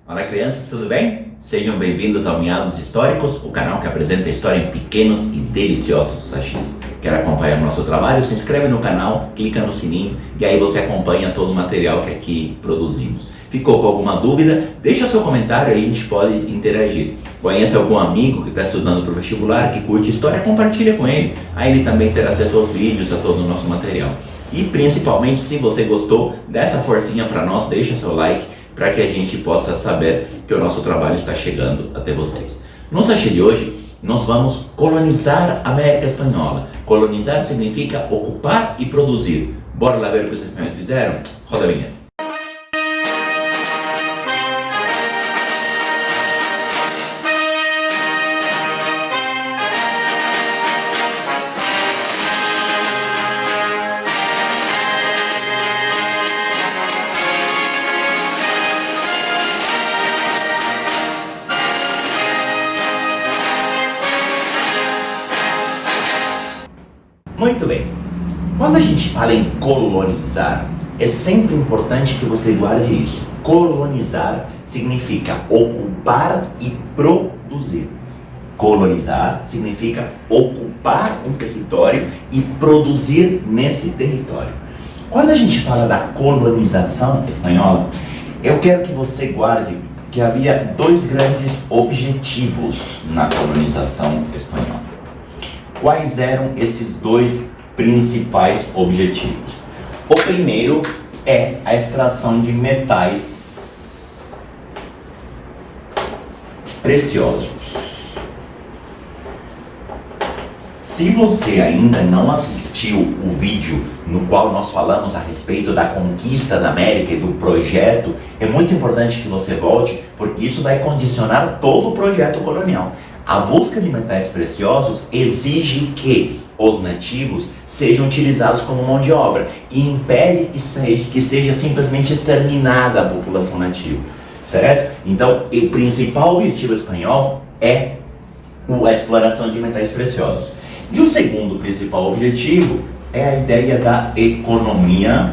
Olá crianças, tudo bem? Sejam bem-vindos ao Miados Históricos, o canal que apresenta a história em pequenos e deliciosos sachês. Quer acompanhar o nosso trabalho? Se inscreve no canal, clica no sininho e aí você acompanha todo o material que aqui produzimos. Ficou com alguma dúvida? Deixa seu comentário aí, a gente pode interagir. Conhece algum amigo que está estudando para o vestibular, que curte história? Compartilha com ele. Aí ele também terá acesso aos vídeos, a todo o nosso material. E principalmente, se você gostou, dá essa forcinha para nós, deixa seu like, para que a gente possa saber que o nosso trabalho está chegando até vocês. No sachê de hoje, nós vamos colonizar a América Espanhola. Colonizar significa ocupar e produzir. Bora lá ver o que os espanhóis fizeram? Roda a vinheta. Muito bem, quando a gente fala em colonizar, é sempre importante que você guarde isso. Colonizar significa ocupar e produzir. Colonizar significa ocupar um território e produzir nesse território. Quando a gente fala da colonização espanhola, eu quero que você guarde que havia dois grandes objetivos na colonização espanhola. Quais eram esses dois principais objetivos? O primeiro é a extração de metais preciosos. Se você ainda não assistiu o vídeo no qual nós falamos a respeito da conquista da América e do projeto, é muito importante que você volte, porque isso vai condicionar todo o projeto colonial. A busca de metais preciosos exige que os nativos sejam utilizados como mão de obra e impede que seja simplesmente exterminada a população nativa, certo? Então, o principal objetivo espanhol é a exploração de metais preciosos. E o segundo principal objetivo é a ideia da economia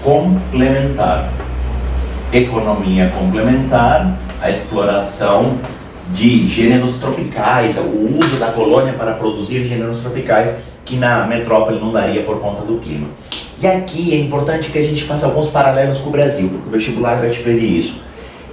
complementar. Economia complementar, a exploração de gêneros tropicais, o uso da colônia para produzir gêneros tropicais que na metrópole não daria por conta do clima. E aqui é importante que a gente faça alguns paralelos com o Brasil, porque o vestibular vai te pedir isso.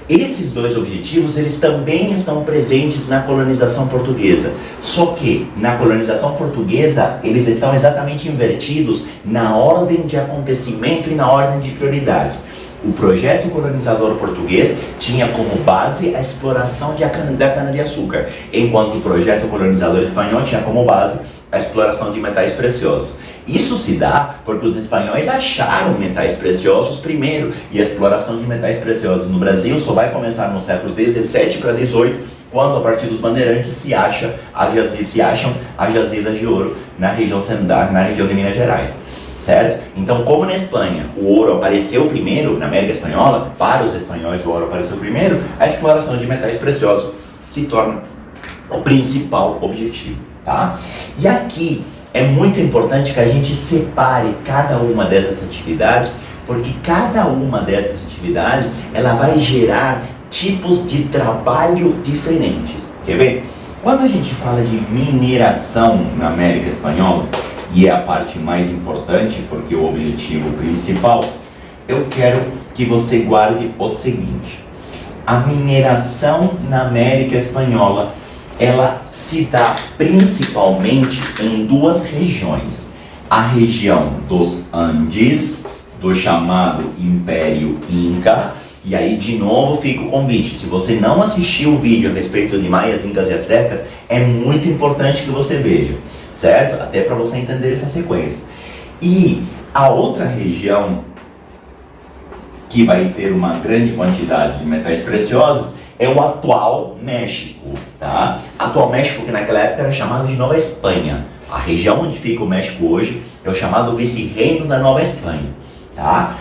Esses dois objetivos, eles também estão presentes na colonização portuguesa. Só que, na colonização portuguesa, eles estão exatamente invertidos na ordem de acontecimento e na ordem de prioridades. O projeto colonizador português tinha como base a exploração da cana-de-açúcar, enquanto o projeto colonizador espanhol tinha como base a exploração de metais preciosos. Isso se dá porque os espanhóis acharam metais preciosos primeiro, e a exploração de metais preciosos no Brasil só vai começar no século 17 para 18, quando a partir dos bandeirantes se acham as jazidas de ouro na região de Minas Gerais. Certo? Então, como na Espanha o ouro apareceu primeiro, na América Espanhola, para os espanhóis o ouro apareceu primeiro, a exploração de metais preciosos se torna o principal objetivo, tá? E aqui é muito importante que a gente separe cada uma dessas atividades, porque cada uma dessas atividades, ela vai gerar tipos de trabalho diferentes. Quer ver? Quando a gente fala de mineração na América Espanhola, e é a parte mais importante, porque o objetivo principal, eu quero que você guarde o seguinte: a mineração na América Espanhola, ela se dá principalmente em duas regiões. A região dos Andes, do chamado Império Inca, e aí de novo fica o convite: se você não assistiu o vídeo a respeito de maias, incas e astecas, é muito importante que você veja, certo? Até para você entender essa sequência. E a outra região que vai ter uma grande quantidade de metais preciosos é o atual México, tá? Atual México, que naquela época era chamado de Nova Espanha. A região onde fica o México hoje é o chamado vice-reino da Nova Espanha, tá?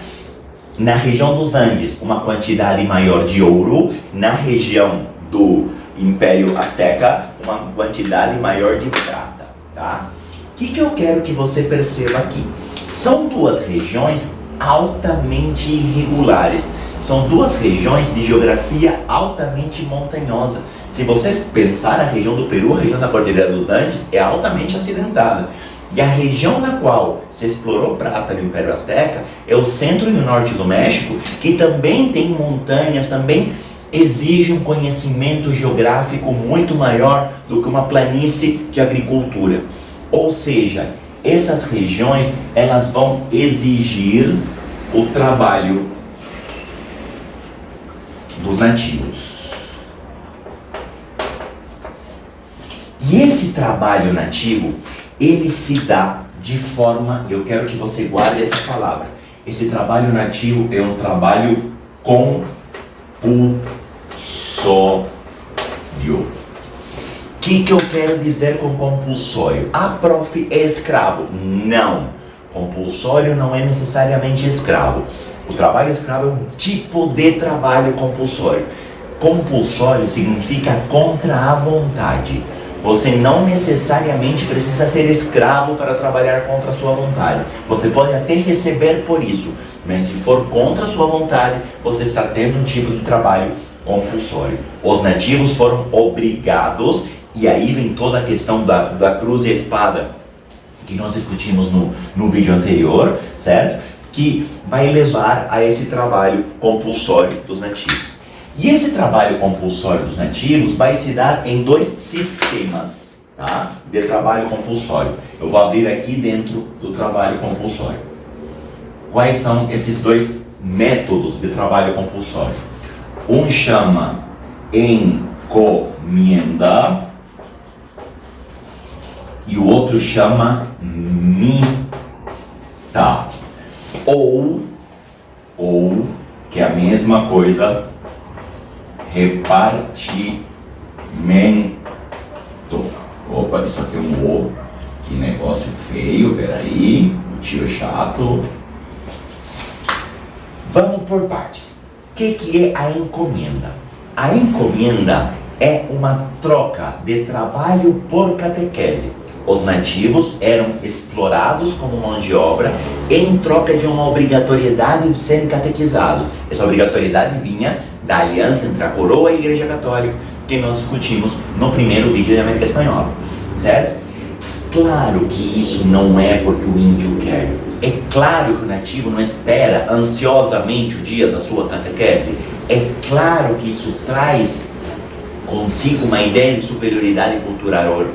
Na região dos Andes, uma quantidade maior de ouro. Na região do Império Azteca, uma quantidade maior de prata, tá? O que eu quero que você perceba aqui? São duas regiões altamente irregulares. são duas regiões de geografia altamente montanhosa. Se você pensar a região do Peru, a região da Cordilheira dos Andes, é altamente acidentada. E a região na qual se explorou prata no Império Azteca é o centro e o norte do México, que também tem montanhas, também exige um conhecimento geográfico muito maior do que uma planície de agricultura. Ou seja, essas regiões, elas vão exigir o trabalho dos nativos. E esse trabalho nativo, ele se dá de forma, eu quero que você guarde essa palavra, esse trabalho nativo é um trabalho compulsório. O que eu quero dizer com compulsório? Ah, prof, é escravo? Não, compulsório não é necessariamente escravo. O trabalho escravo é um tipo de trabalho compulsório. Compulsório significa contra a vontade. Você não necessariamente precisa ser escravo para trabalhar contra a sua vontade. Você pode até receber por isso, mas se for contra a sua vontade, você está tendo um tipo de trabalho compulsório. Os nativos foram obrigados, e aí vem toda a questão da cruz e a espada, que nós discutimos no vídeo anterior, certo? Que vai levar a esse trabalho compulsório dos nativos. E esse trabalho compulsório dos nativos vai se dar em dois sistemas, tá, de trabalho compulsório. Eu vou abrir aqui dentro do trabalho compulsório. Quais são esses dois métodos de trabalho compulsório? Um chama encomenda e o outro chama mita. Ou, que é a mesma coisa, repartimento. Opa, isso aqui é um O. Que negócio feio, peraí. O tio é chato. Vamos por partes. O que é a encomenda? A encomenda é uma troca de trabalho por catequese. Os nativos eram explorados como mão de obra em troca de uma obrigatoriedade de serem catequizados. Essa obrigatoriedade vinha da aliança entre a coroa e a Igreja Católica, que nós discutimos no primeiro vídeo da América Espanhola, certo? Claro que isso não é porque o índio quer. É claro que o nativo não espera ansiosamente o dia da sua catequese. É claro que isso traz consigo uma ideia de superioridade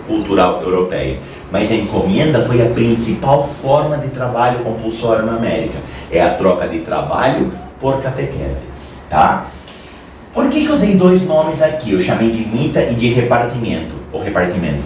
cultural europeia. Mas a encomenda foi a principal forma de trabalho compulsório na América. É a troca de trabalho por catequese, tá? Por que eu dei dois nomes aqui? Eu chamei de mita e de repartimento, ou repartimento.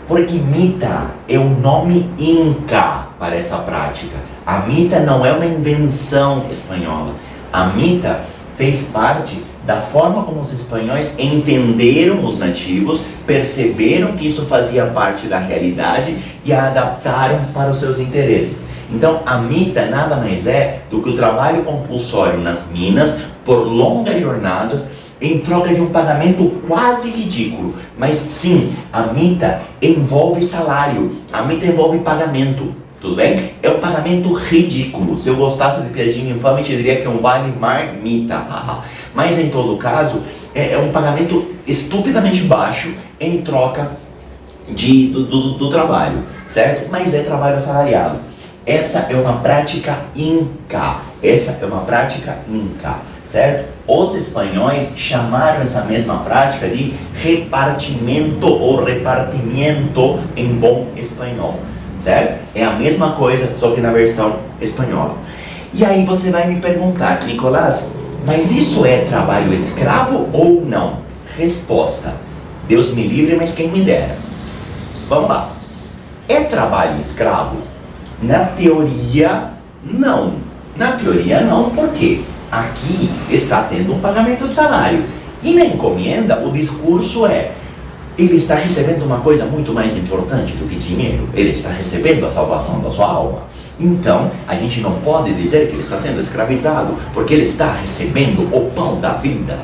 Porque mita é o nome inca para essa prática. A mita não é uma invenção espanhola. A mita fez parte da forma como os espanhóis entenderam os nativos, perceberam que isso fazia parte da realidade e a adaptaram para os seus interesses. Então, a mita nada mais é do que o trabalho compulsório nas minas por longas jornadas em troca de um pagamento quase ridículo. Mas sim, a mita envolve salário, a mita envolve pagamento. Tudo bem? É um pagamento ridículo. Se eu gostasse de piadinha infame, eu te diria que é um vale marmita. Mas em todo caso, é um pagamento estupidamente baixo em troca do trabalho, certo? Mas é trabalho assalariado. Essa é uma prática inca. Certo? Os espanhóis chamaram essa mesma prática de repartimento ou repartimiento em bom espanhol. Certo? É a mesma coisa, só que na versão espanhola. E aí você vai me perguntar, Nicolás, mas isso é trabalho escravo ou não? Resposta: Deus me livre, mas quem me dera. Vamos lá. É trabalho escravo? Na teoria, não. Na teoria, não, por quê? Aqui está tendo um pagamento de salário. E na encomenda, o discurso é: ele está recebendo uma coisa muito mais importante do que dinheiro. Ele está recebendo a salvação da sua alma. Então, a gente não pode dizer que ele está sendo escravizado, porque ele está recebendo o pão da vida.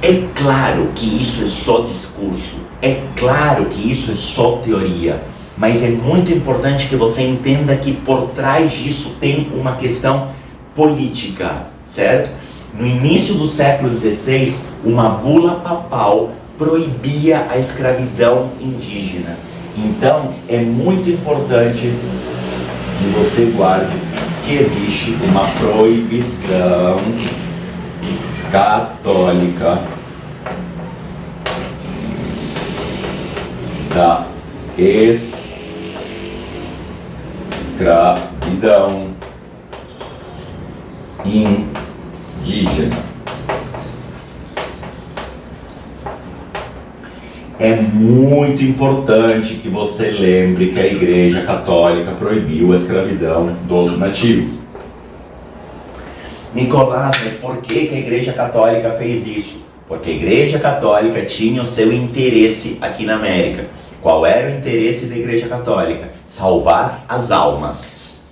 É claro que isso é só discurso. É claro que isso é só teoria. Mas é muito importante que você entenda que por trás disso tem uma questão política, certo? No início do século XVI, uma bula papal proibia a escravidão indígena. Então, é muito importante que você guarde que existe uma proibição católica da escravidão indígena. É muito importante que você lembre que a Igreja Católica proibiu a escravidão dos nativos. Nicolás, mas por que a Igreja Católica fez isso? Porque a Igreja Católica tinha o seu interesse aqui na América. Qual era o interesse da Igreja Católica? Salvar as almas.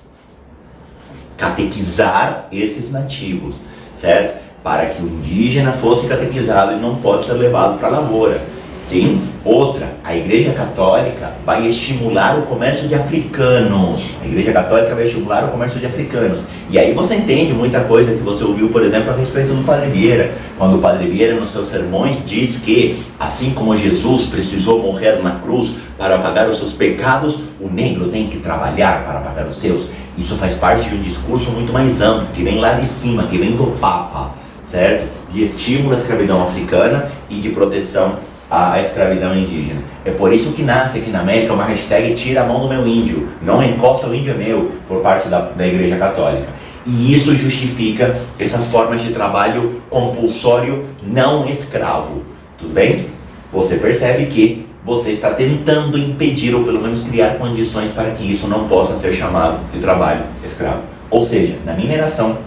Catequizar esses nativos, certo? Para que o indígena fosse catequizado e não pode ser levado para a lavoura. Sim, outra, a Igreja Católica vai estimular o comércio de africanos. A Igreja Católica vai estimular o comércio de africanos. E aí você entende muita coisa que você ouviu, por exemplo, a respeito do Padre Vieira. Quando o Padre Vieira, nos seus sermões, diz que, assim como Jesus precisou morrer na cruz para pagar os seus pecados, o negro tem que trabalhar para pagar os seus. Isso faz parte de um discurso muito mais amplo, que vem lá de cima, que vem do Papa, certo? De estímulo à escravidão africana e de proteção à escravidão indígena. É por isso que nasce aqui na América uma hashtag tira a mão do meu índio, não encosta o índio é meu, por parte da Igreja Católica. E isso justifica essas formas de trabalho compulsório não escravo. Tudo bem? Você percebe que você está tentando impedir ou pelo menos criar condições para que isso não possa ser chamado de trabalho escravo. Ou seja, na mineração,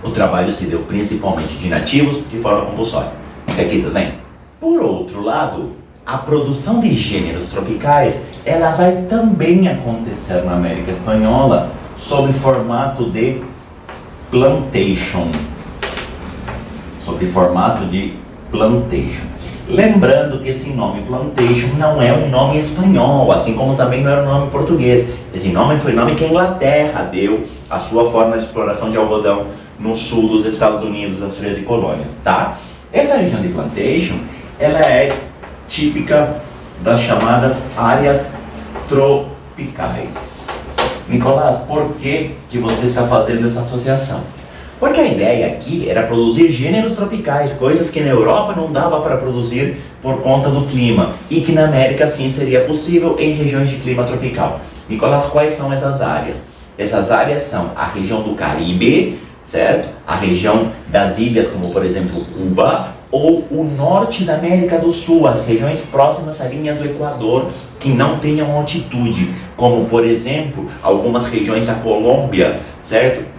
o trabalho se deu principalmente de nativos de forma compulsória. Até aqui tudo bem? Por outro lado, a produção de gêneros tropicais, ela vai também acontecer na América Espanhola sob formato de plantation. Sob formato de plantation. Lembrando que esse nome plantation não é um nome espanhol, assim como também não era um nome português. Esse nome foi o nome que a Inglaterra deu à sua forma de exploração de algodão no sul dos Estados Unidos, das 13 colônias, tá? Essa região de plantation, ela é típica das chamadas áreas tropicais. Nicolás, por que você está fazendo essa associação? Porque a ideia aqui era produzir gêneros tropicais, coisas que na Europa não dava para produzir por conta do clima, e que na América sim seria possível em regiões de clima tropical. Nicolás, quais são essas áreas? Essas áreas são a região do Caribe, certo? A região das ilhas, como por exemplo Cuba, ou o norte da América do Sul, as regiões próximas à linha do Equador, que não tenham altitude, como por exemplo, algumas regiões da Colômbia, certo?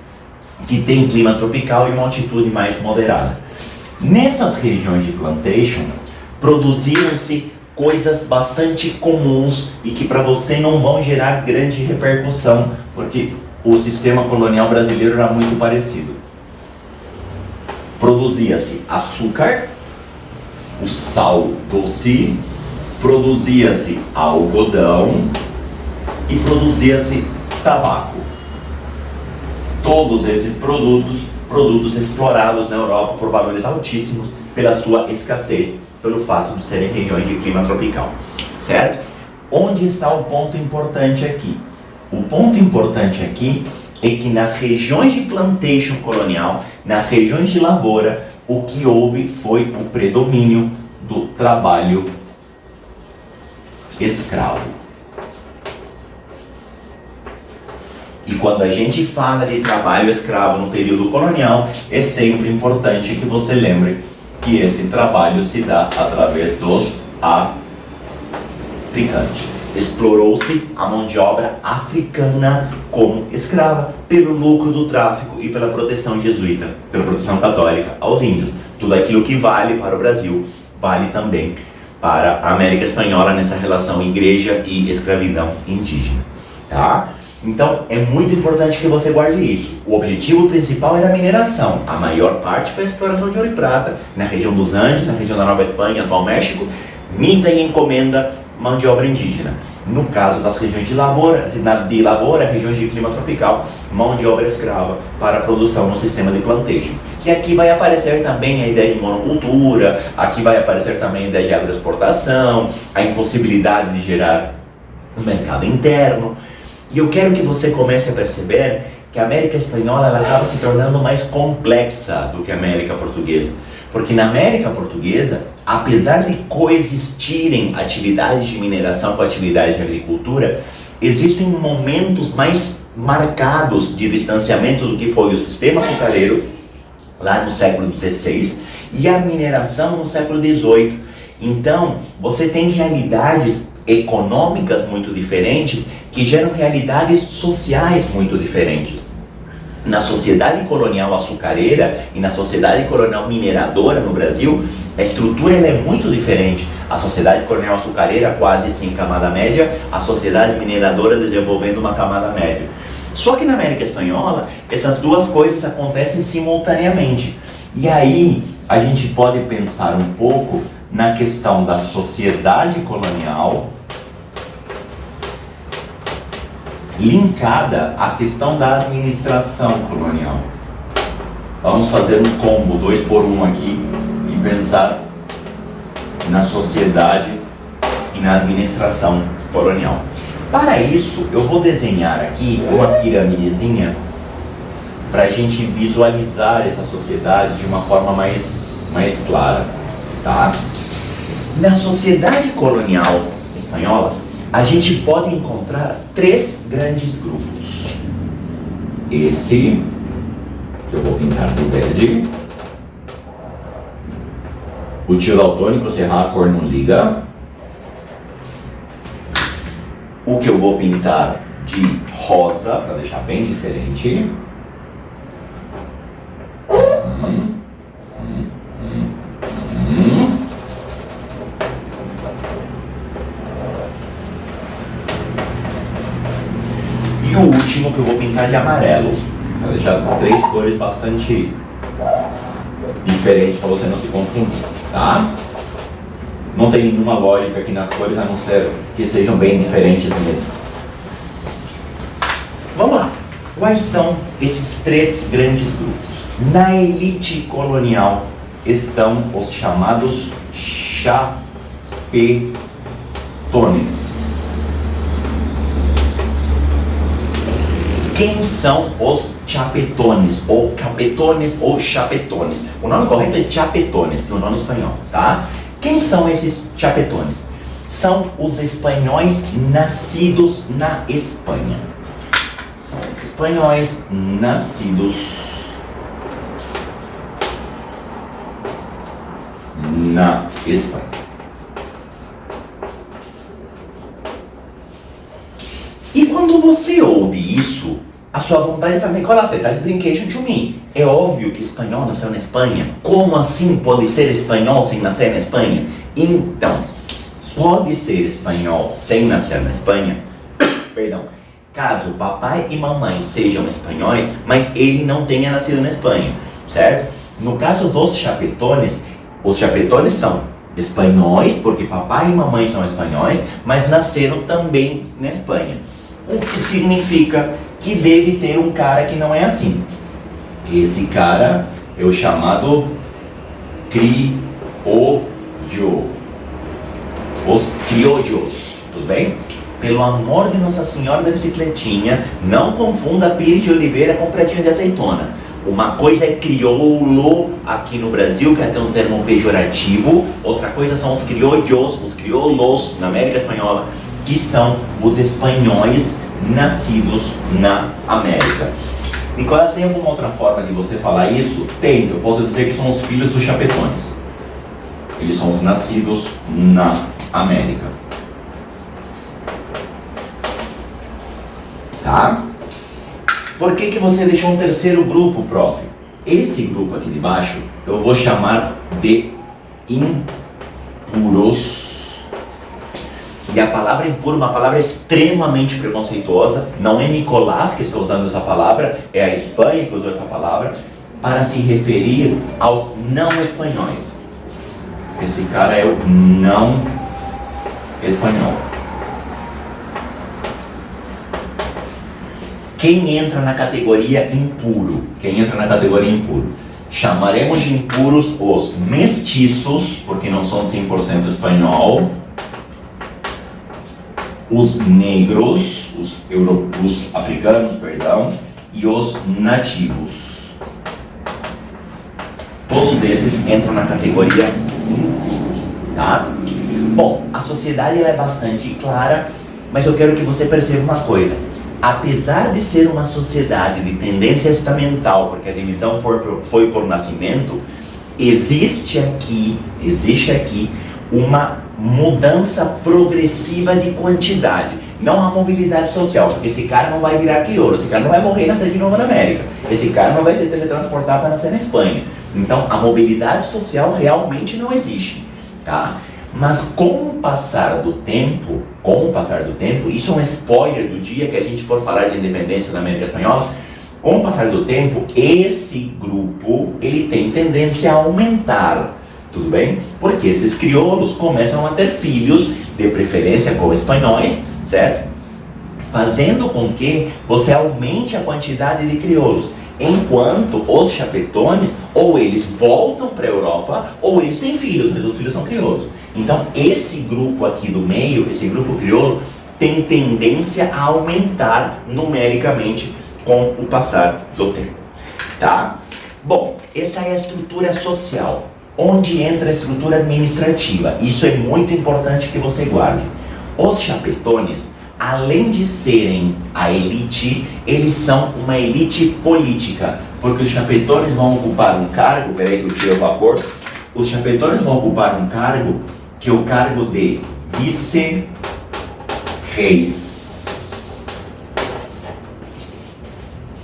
Que tem clima tropical e uma altitude mais moderada. Nessas regiões de plantation, produziam-se coisas bastante comuns e que para você não vão gerar grande repercussão, porque o sistema colonial brasileiro era muito parecido. Produzia-se açúcar, o sal doce, produzia-se algodão e produzia-se tabaco. Todos esses produtos explorados na Europa por valores altíssimos pela sua escassez, pelo fato de serem regiões de clima tropical, certo? Onde está o ponto importante aqui? O ponto importante aqui é que nas regiões de plantation colonial, nas regiões de lavoura, o que houve foi o predomínio do trabalho escravo. E quando a gente fala de trabalho escravo no período colonial, é sempre importante que você lembre que esse trabalho se dá através dos africanos. Explorou-se a mão de obra africana como escrava pelo lucro do tráfico e pela proteção jesuíta, pela proteção católica aos índios. Tudo aquilo que vale para o Brasil, vale também para a América Espanhola nessa relação igreja e escravidão indígena, tá? Então, é muito importante que você guarde isso. O objetivo principal era a mineração. A maior parte foi a exploração de ouro e prata, na região dos Andes, na região da Nova Espanha, atual México, mita e encomenda mão de obra indígena. No caso das regiões de lavoura, regiões de clima tropical, mão de obra escrava para a produção no sistema de plantation. E aqui vai aparecer também a ideia de monocultura, aqui vai aparecer também a ideia de agroexportação, a impossibilidade de gerar um mercado interno. E eu quero que você comece a perceber que a América Espanhola ela acaba se tornando mais complexa do que a América Portuguesa. Porque na América Portuguesa, apesar de coexistirem atividades de mineração com atividades de agricultura, existem momentos mais marcados de distanciamento do que foi o sistema açucareiro, lá no século XVI, e a mineração no século XVIII. Então, você tem realidades econômicas muito diferentes que geram realidades sociais muito diferentes. Na sociedade colonial açucareira e na sociedade colonial mineradora no Brasil, a estrutura ela é muito diferente. A sociedade colonial açucareira quase sem camada média, a sociedade mineradora desenvolvendo uma camada média. Só que na América Espanhola, essas duas coisas acontecem simultaneamente. E aí, a gente pode pensar um pouco na questão da sociedade colonial linkada à questão da administração colonial. Vamos fazer um combo 2 por 1 aqui e pensar na sociedade e na administração colonial. Para isso, eu vou desenhar aqui uma piramidezinha para a gente visualizar essa sociedade de uma forma mais clara, tá? Na sociedade colonial espanhola, a gente pode encontrar 3 grandes grupos. Esse, que eu vou pintar de verde, o tio daltônico serrar a cor não liga, o que eu vou pintar de rosa, para deixar bem diferente, e o último que eu vou pintar de amarelo, para deixar 3 cores bastante diferentes para você não se confundir, tá? Não tem nenhuma lógica aqui nas cores, a não ser que sejam bem diferentes mesmo. Vamos lá. Quais são esses 3 grandes grupos? Na elite colonial estão os chamados chapetones. Quem são os chapetones, ou capetones, ou chapetones? O nome correto é chapetones, que é o nome espanhol, tá? Quem são esses chapetones? São os espanhóis nascidos na Espanha. São os espanhóis nascidos na Espanha. E quando você ouve isso, a sua vontade fala, Nicolas, você está de brincation to me. É óbvio que espanhol nasceu na Espanha. Como assim pode ser espanhol sem nascer na Espanha? Então, pode ser espanhol sem nascer na Espanha, perdão, caso papai e mamãe sejam espanhóis, mas ele não tenha nascido na Espanha, certo? No caso dos chapetones, os chapetones são espanhóis, porque papai e mamãe são espanhóis, mas nasceram também na Espanha. O que significa que deve ter um cara que não é assim. Esse cara é o chamado criollo. Os criollos, tudo bem? Pelo amor de Nossa Senhora da Bicicletinha, não confunda Pires de Oliveira com pratinho de azeitona. Uma coisa é crioulo aqui no Brasil, que é até um termo pejorativo. Outra coisa são os criollos, os crioulos na América Espanhola, que são os espanhóis nascidos na América. Nicolás, tem alguma outra forma de você falar isso? Tem, eu posso dizer que são os filhos dos chapetones. Eles são os nascidos na América. Tá? Por que você deixou um terceiro grupo, prof? Esse grupo aqui de baixo eu vou chamar de impuros. E a palavra impuro é uma palavra extremamente preconceituosa. Não é Nicolás que está usando essa palavra, é a Espanha que usou essa palavra para se referir aos não espanhóis. Esse cara é o não espanhol. Quem entra na categoria impuro? Quem entra na categoria impuro? Chamaremos de impuros os mestiços, porque não são 100% espanhol, os negros, os africanos, perdão, e os nativos. Todos esses entram na categoria 1, tá? Bom, a sociedade ela é bastante clara, mas eu quero que você perceba uma coisa. Apesar de ser uma sociedade de tendência estamental, porque a divisão foi por nascimento, existe aqui uma mudança progressiva de quantidade. Não há mobilidade social, porque esse cara não vai virar crioulo, esse cara não vai morrer e nascer de novo na América, esse cara não vai se teletransportar para nascer na Espanha. Então a mobilidade social realmente não existe, tá? Mas com o passar do tempo, isso é um spoiler do dia que a gente for falar de independência da América Espanhola, com o passar do tempo, esse grupo, ele tem tendência a aumentar, tudo bem? Porque esses crioulos começam a ter filhos, de preferência com espanhóis, certo? Fazendo com que você aumente a quantidade de crioulos. Enquanto os chapetones, ou eles voltam para a Europa, ou eles têm filhos, mas os filhos são crioulos. Então, esse grupo aqui do meio, esse grupo crioulo, tem tendência a aumentar numericamente com o passar do tempo, tá? Bom, essa é a estrutura social. Onde entra a estrutura administrativa? Isso é muito importante que você guarde. Os chapetones, além de serem a elite, eles são uma elite política, porque os chapetones vão ocupar um cargo, peraí que eu tiro o vapor, os chapetones vão ocupar um cargo, que é o cargo de vice-reis.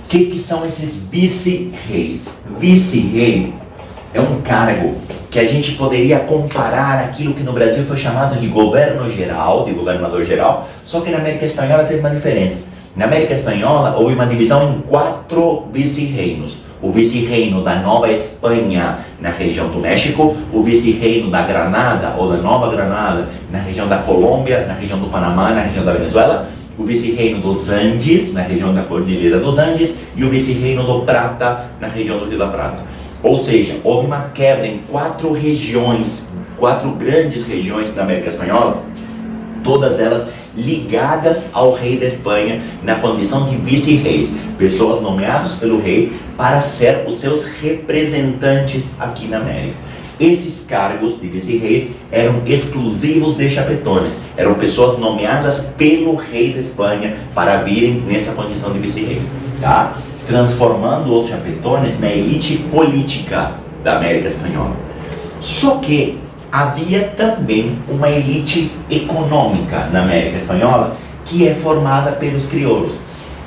O que são esses vice-reis? Vice-rei é um cargo que a gente poderia comparar aquilo que no Brasil foi chamado de governo geral, de governador geral, só que na América Espanhola teve uma diferença. Na América Espanhola houve uma divisão em 4 vice-reinos. O vice-reino da Nova Espanha, na região do México, o vice-reino da Granada, ou da Nova Granada, na região da Colômbia, na região do Panamá, na região da Venezuela, o vice-reino dos Andes, na região da Cordilheira dos Andes, e o vice-reino do Prata, na região do Rio da Prata. Ou seja, houve uma quebra em 4 regiões, 4 grandes regiões da América Espanhola, todas elas ligadas ao rei da Espanha na condição de vice-reis, pessoas nomeadas pelo rei para ser os seus representantes aqui na América. Esses cargos de vice-reis eram exclusivos de chapetones, eram pessoas nomeadas pelo rei da Espanha para virem nessa condição de vice-reis, tá? Transformando os chapetones na elite política da América Espanhola. Só que havia também uma elite econômica na América Espanhola que é formada pelos crioulos.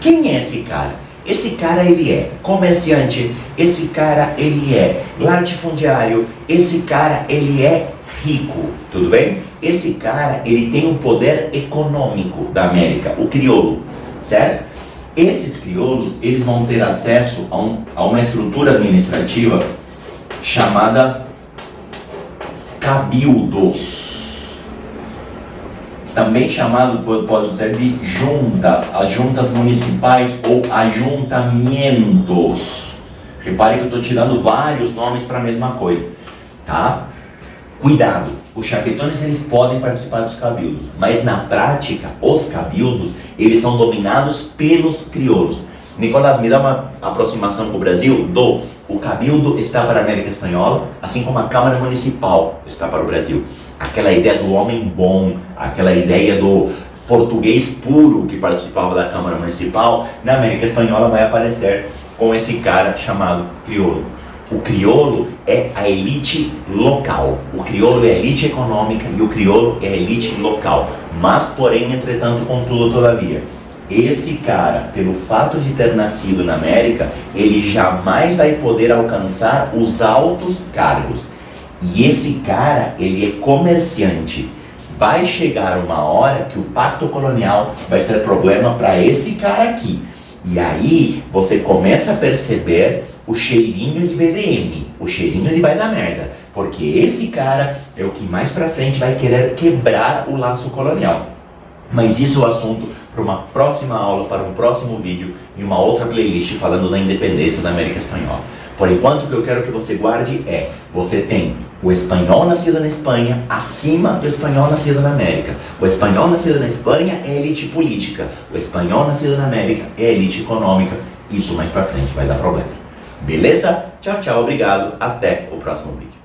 Quem é esse cara? Esse cara ele é comerciante, esse cara ele é latifundiário, esse cara ele é rico, tudo bem? Esse cara ele tem um poder econômico da América, o crioulo, certo? Esses crioulos eles vão ter acesso a uma estrutura administrativa chamada cabildos, também chamado, pode ser de juntas, as juntas municipais ou ajuntamentos. Repare que eu estou tirando vários nomes para a mesma coisa, tá? Cuidado, os chapetones eles podem participar dos cabildos, mas na prática, os cabildos, eles são dominados pelos crioulos. Nicolás, me dá uma aproximação com o Brasil? O cabildo está para a América Espanhola, assim como a Câmara Municipal está para o Brasil. Aquela ideia do homem bom, aquela ideia do português puro que participava da Câmara Municipal, na América Espanhola vai aparecer com esse cara chamado crioulo. O crioulo é a elite local, o crioulo é a elite econômica e o crioulo é a elite local. Mas, porém, entretanto, contudo, todavia, esse cara, pelo fato de ter nascido na América, ele jamais vai poder alcançar os altos cargos. E esse cara, ele é comerciante. Vai chegar uma hora que o pacto colonial vai ser problema para esse cara aqui. E aí você começa a perceber o cheirinho de VDM, o cheirinho de vai dar merda. Porque esse cara é o que mais pra frente vai querer quebrar o laço colonial. Mas isso é o assunto para uma próxima aula, para um próximo vídeo, em uma outra playlist falando da independência da América Espanhola. Por enquanto, o que eu quero que você guarde é: você tem o espanhol nascido na Espanha acima do espanhol nascido na América. O espanhol nascido na Espanha é elite política. O espanhol nascido na América é elite econômica. Isso mais pra frente vai dar problema. Beleza? Tchau, tchau, obrigado. Até o próximo vídeo.